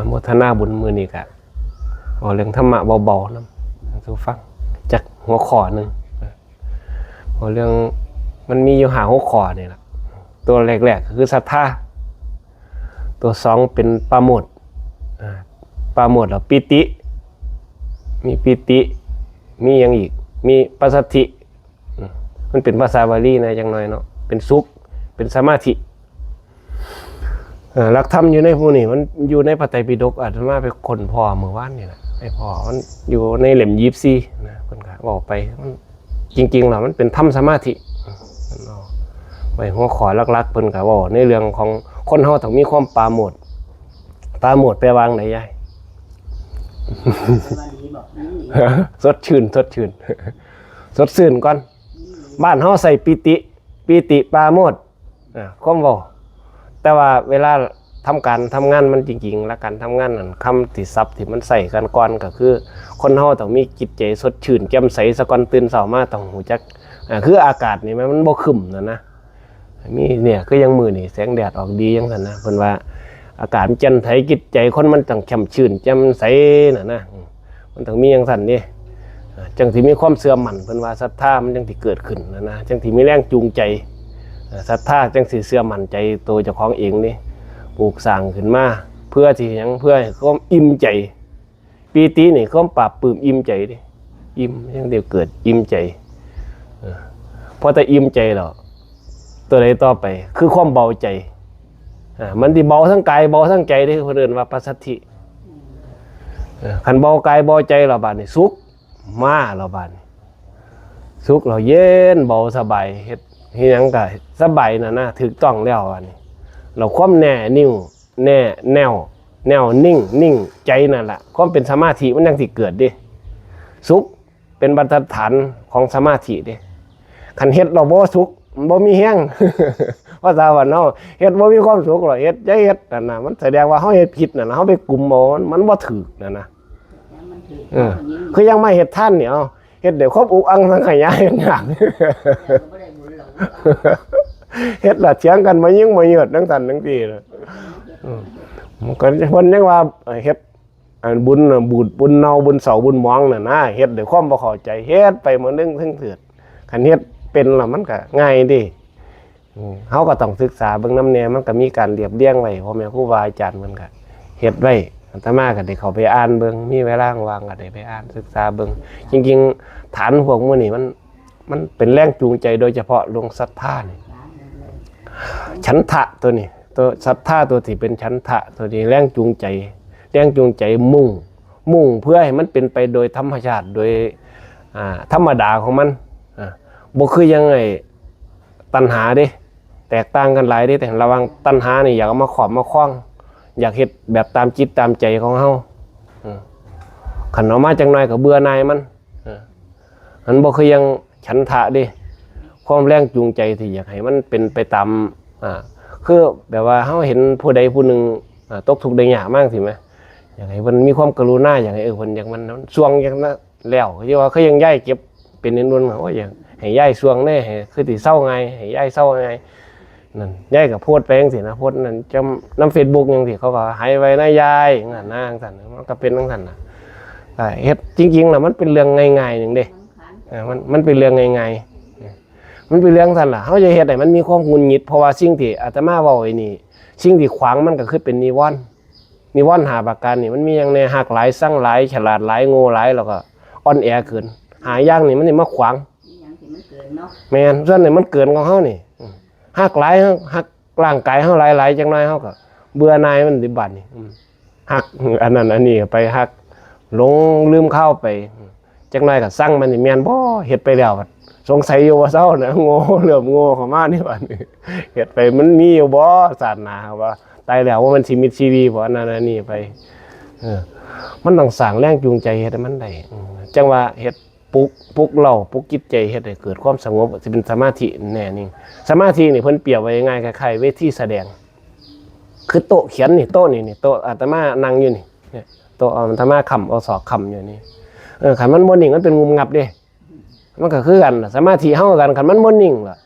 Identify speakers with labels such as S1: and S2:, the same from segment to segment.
S1: โมทนาบุญมือนี่กะเอาเรื่องธรรมะเบาๆนะทุกฟังจากหัวข้อหนึ่งเอาเรื่องมันมีอยู่หาหัวข้อนี่แหละตัวแรกๆคือศรัทธาตัวสองเป็นปาโมทย์แล้วปิติมีปิติมีอย่างอีกมีปัสสัทธิมันเป็นภาษาบาลีนะจังหน่อยเนาะเป็นสุขเป็นสมาธิหลักธรรมอยู่ในพวกนี้มันอยู่ในพระไตรปิฎกอาตมาไปคนพ่อเมื่อวานนี่แหละไอ้พ่อมันอยู่ในเล่ม24นะเพิ่นก็บอกไปมันจริงๆแล้วมันเป็นธรรมสมาธิไว้หัวข้อหลักๆเพิ่นก็บอกในเรื่องของคนเฮาต้องมีความปราโมทย์แปลว่าไหนยายสดชื่นสดชื่นก่อนบ้านเฮาใส่ปิติปราโมทย์ความบอกแต่ว่าเวลาทำงานมันจริงๆแล้วการทำงานนั่นคำที่ศัพท์ที่มันใส่กันก่อนก็คือคนเฮาต้องมีจิตใจสดชื่นแจ่มใสสะก่อนตื่นเช้ามาต้องหูจักคืออากาศนี่มันบ่ครึ้มนะมีเนี่ยก็ยังมือนี่แสงแดดออกดีจังซั่นนะเพิ่นว่าอากาศมันแจ่มใสจิตใจคนมันต้องแช่มชื่นแจ่มใสนะมันต้องมีจังซั่นนี่จังสิมีความเชื่อมั่นเพิ่นว่าศรัทธามันจังสิเกิดขึ้นนะจังสิมีแรงจูงใจศรัทธาจังสิเชื่อมั่นใจตัวเจ้าของเองนี่ปลูกสร้างขึ้นมาเพื่อที่หยังเพื่อให้ความอิ่มใจปีตินี่ความปราบปลื้มอิ่มใจดิอิ่มจังเดียวเกิดอิ่มใจพอแต่อิ่มใจแล้วตัวใดต่อไปคือความเบาใจมันที่เบาทั้งกายเบาทั้งใจได้คนอื่นว่าปัสสัทธิขันเบากายเบาใจเราบาดนี่สุขมาเราบาดสุขเราเย็นเบาสบายเฮ็ดหยังก็สบายนะถูกต้องแล้วอันนี้เราความแน่นิ่งแนวนิ่งใจนั่นแหละความเป็นสมาธิมันยังสิเกิดดิสุขเป็นบรรทัดฐานของสมาธิดิขันเฮ็ดเราบ่สุขบ่มีแห้งภาษาบ้านเฮาเฮ็ดบ่มีความสุขหรอกเฮ็ดใจเฮ็ดนั่นน่ะมันแสดงว่าเฮาเฮ็ดผิดนั่นน่ะเฮาไปกุมมันบ่ถูกนั่นน่ะคือยังไม่เฮ็ดท่านเนี่ยเฮ็ดเดี๋ยวครบอุกอังทั้งขยายอย่างเฮ็ดละเถียงกันมายิ่งมาเยือดทั้งสันทั้งปีเลยมันก็เพิ่นยังว่าเฮ็ดบุญบุญเนาบุญเสาบุญมองน่ะนะเฮ็ดด้วยความบ่เข้าใจเฮ็ดไปมื้อนึงถึงเถิดคันเฮ็ดเป็นแล้วมันก็ง่ายดิเฮาก็ต้องศึกษาเบิ่งนำแน่มันก็มีการเรียบเรียงไว้พ่อแม่ครูบาอาจารย์มันก็เฮ็ดไว้อาตมาก็ได้เข้าไปอ่านเบิ่งมีเวลาว่างก็ได้ไปอ่านศึกษาเบิ่งจริงๆฐานพวกมื้อนี้มันเป็นแรงจูงใจโดยเฉพาะลงศรัทธานี่ฉันทะตัวนี้ตัวศรัทธาตัวที่เป็นฉันทะตัวนี้แรงจูงใจมุ่งเพื่อให้มันเป็นไปโดยธรรมชาติโดยธรรมดาของมันบ่คือยังไงตัณหาเด้แตกต่างกันหลายเด้แต่ระวังตัณหานี่อยากเอามาขอบมาคล้องอยากเฮ็ดแบบตามจิตตามใจของเฮาขันออกมาจังหน่อยก็เบื่อหน่ายมันบ่คือยังฉันทะเด้ความแรงจูงใจที่อยากให้มันเป็นไปตามคือแบบว่าเฮาเห็นผู้ใดผู้หนึ่งตกทุกข์ได้ยากมากสิไหมอยากให้มันมีความกรุณาอยากให้เพิ่นอย่างมันช่วงอย่างนั้นแล้วที่ว่าเขายังย้ายเก็บเป็นนินๆว่าอย่างให้ย้ายช่วงแน่ให้คือสิเศร้าไงให้ย้ายเศร้าไงนั่นย้ายก็โพสต์ไปจังซี่นะโพสต์นั่นจำนำ Facebook จังซี่เขาก็หายไว้นะยายนั่นนะจังซั่นมันก็เป็นจังซั่นน่ะเฮ็ดจริงๆน่ะมันเป็นเรื่องง่ายๆนึงเด้มันเป็นเรื่องง่ายๆมันเป็นเรื่องซั่นล่ะเฮาจะเฮ็ดให้มันมีความหงุดหงิดเพราะว่าสิ่งที่อาตมาเว้าไอ้นี่สิ่งที่ขวางมันก็คือเป็นนิวรณ์5ประการนี่มันมีอย่างแน่หักหลายสั่งหลายฉลาดหลายโง่หลายแล้วก็อ่อนแอเกินหาอย่างนี่มันสิมาขวางแม่นส่วนนี่มันเกินของเฮานี่หักหลายหักร่างกายเฮาหลายๆจังน้อยเฮาก็เบื่อหน่ายมันสิบัดนี่หักอันนั้นอันนี้ไปหักหลงลืมเข้าไปจังน้อยก็สั่งมันนี่แม่นบ่เฮ็ดไปแล้วสงสัยอยู่ว่าเซาน่ะโง่เริ่มโง่เข้ามานี่บัดนี้เฮ็ดไปมันมีอยู่บ่ศาสนาว่าตายแล้วว่ามันสิมีชีวิตบ่นั่นนี่ไปมันต้องสร้างแรงจูงใจเฮ็ดให้มันได้จังว่าเฮ็ดปลุกเราปลุกจิตใจเฮ็ดให้เกิดความสงบสิเป็นสมาธิแน่นิ่งสมาธินี่เพิ่นเปรียบไว้ง่ายคล้ายๆเวทีแสดงคือโต๊ะเขียนนี่โต๊ะนี่โต๊ะอาตมานั่งอยู่นี่โต๊ะอาตมาค้ำเอาศอกค้ำอยู่นี่คันมันบ่นิ่งมันเป็นงุมงับเด้มันก็คือกันสมาธิเฮากันคันมันบ่นิ่งล่ะ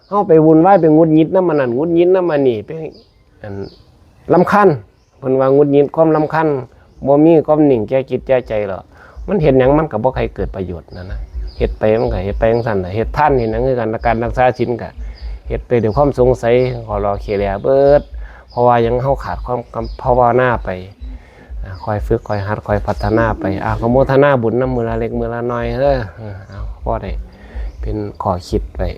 S1: เฮาไปวุ่นวายไปงุดหงิดนำมันนั่นงุดหงิดนำมันนี่ไปรำคาญ เพิ่นว่าหงุดหงิดความรำคาญบ่มีความนิ่งแก่จิตแก่ใจหรอกมันเฮ็ดหยังมันก็บ่ใครเกิดประโยชน์นั่นนะเฮ็ดไปมันก็เฮ็ดไปจังซั่นน่ะเฮ็ดท่านนี่นั่นคือการรักษาศีลก็เฮ็ดไปด้วยความสงสัยขอรอเคลียร์เบิดเพราะว่ายังเฮาขาดความภาวนาไปคอยฝึกคอยหัดคอยพัฒนาไปก็โมทนาบุญนำมือละเล็กมือละน้อยเด้อเอาพอได้เป็นข้อคิดไว้